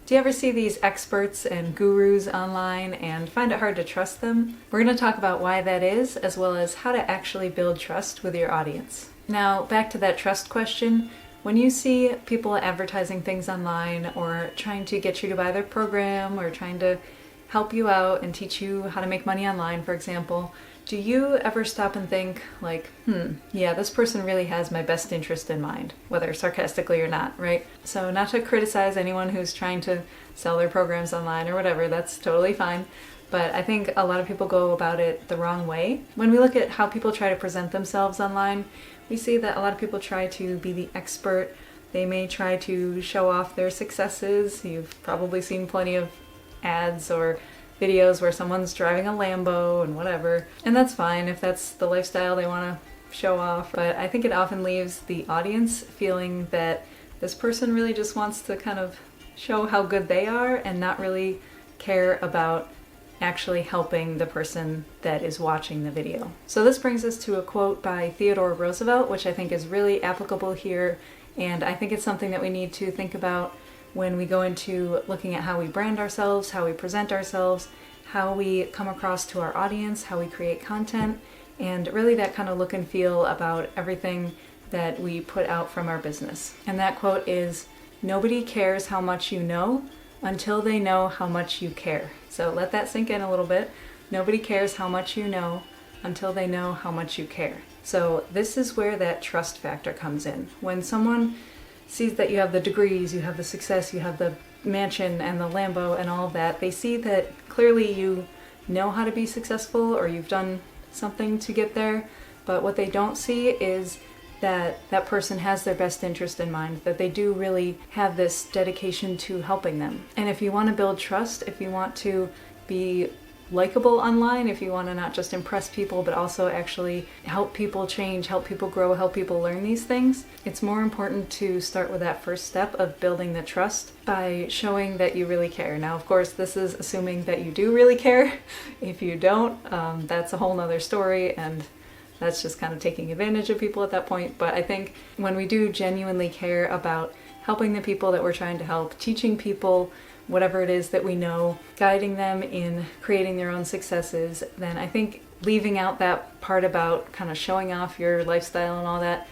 Do you ever see these experts and gurus online and find it hard to trust them? We're going to talk about why that is, as well as how to actually build trust with your audience. Now, back to that trust question. When you see people advertising things online or trying to get you to buy their program or trying to help you out and teach you how to make money online, for example, do you ever stop and think like, yeah, this person really has my best interest in mind, whether sarcastically or not, right? So not to criticize anyone who's trying to sell their programs online or whatever, that's totally fine. But I think a lot of people go about it the wrong way. When we look at how people try to present themselves online, we see that a lot of people try to be the expert. They may try to show off their successes. You've probably seen plenty of ads or videos where someone's driving a Lambo and whatever. And that's fine if that's the lifestyle they want to show off. But I think it often leaves the audience feeling that this person really just wants to kind of show how good they are and not really care about actually helping the person that is watching the video. So this brings us to a quote by Theodore Roosevelt, which I think is really applicable here. And I think it's something that we need to think about when we go into looking at how we brand ourselves, how we present ourselves, how we come across to our audience, how we create content, and really that kind of look and feel about everything that we put out from our business. And that quote is, "Nobody cares how much you know until they know how much you care." So let that sink in a little bit. Nobody cares how much you know until they know how much you care. So this is where that trust factor comes in. When someone sees that you have the degrees, you have the success, you have the mansion and the Lambo and all of that, they see that clearly you know how to be successful or you've done something to get there, but what they don't see is that that person has their best interest in mind, that they do really have this dedication to helping them. And if you want to build trust, if you want to be likable online, if you want to not just impress people but also actually help people change, help people grow, help people learn these things, it's more important to start with that first step of building the trust by showing that you really care. Now, of course, this is assuming that you do really care. If you don't, that's a whole nother story, and that's just kind of taking advantage of people at that point. But I think when we do genuinely care about helping the people that we're trying to help, teaching people whatever it is that we know, guiding them in creating their own successes, then I think leaving out that part about kind of showing off your lifestyle and all that,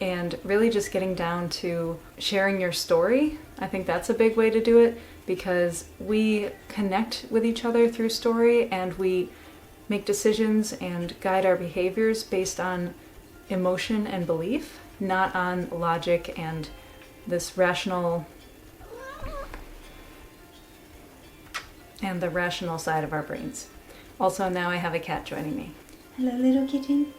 and really just getting down to sharing your story, I think that's a big way to do it, because we connect with each other through story and we make decisions and guide our behaviors based on emotion and belief, not on logic and this rational and the rational side of our brains. Also, now I have a cat joining me. Hello, little kitten.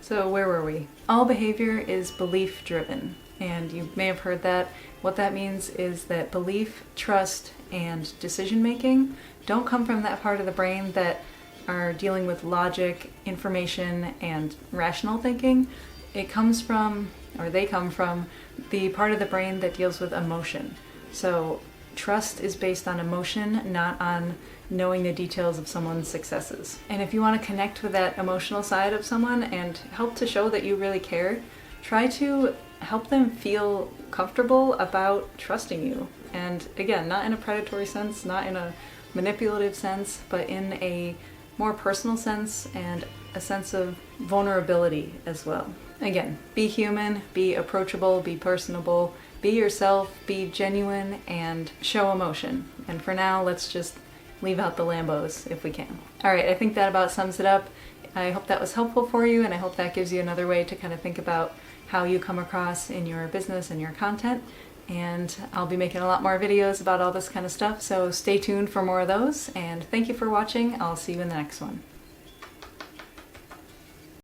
So where were we? All behavior is belief driven, and you may have heard that. What that means is that belief, trust, and decision making don't come from that part of the brain that are dealing with logic, information, and rational thinking. It comes from, or they come from, the part of the brain that deals with emotion. So trust is based on emotion, not on knowing the details of someone's successes. And if you want to connect with that emotional side of someone and help to show that you really care, try to help them feel comfortable about trusting you. And again, not in a predatory sense, not in a manipulative sense, but in a more personal sense and a sense of vulnerability as well. Again, be human, be approachable, be personable, be yourself, be genuine, and show emotion. And for now, let's just leave out the Lambos if we can. All right, I think that about sums it up. I hope that was helpful for you, and I hope that gives you another way to kind of think about how you come across in your business and your content. And I'll be making a lot more videos about all this kind of stuff, so stay tuned for more of those. And thank you for watching. I'll see you in the next one.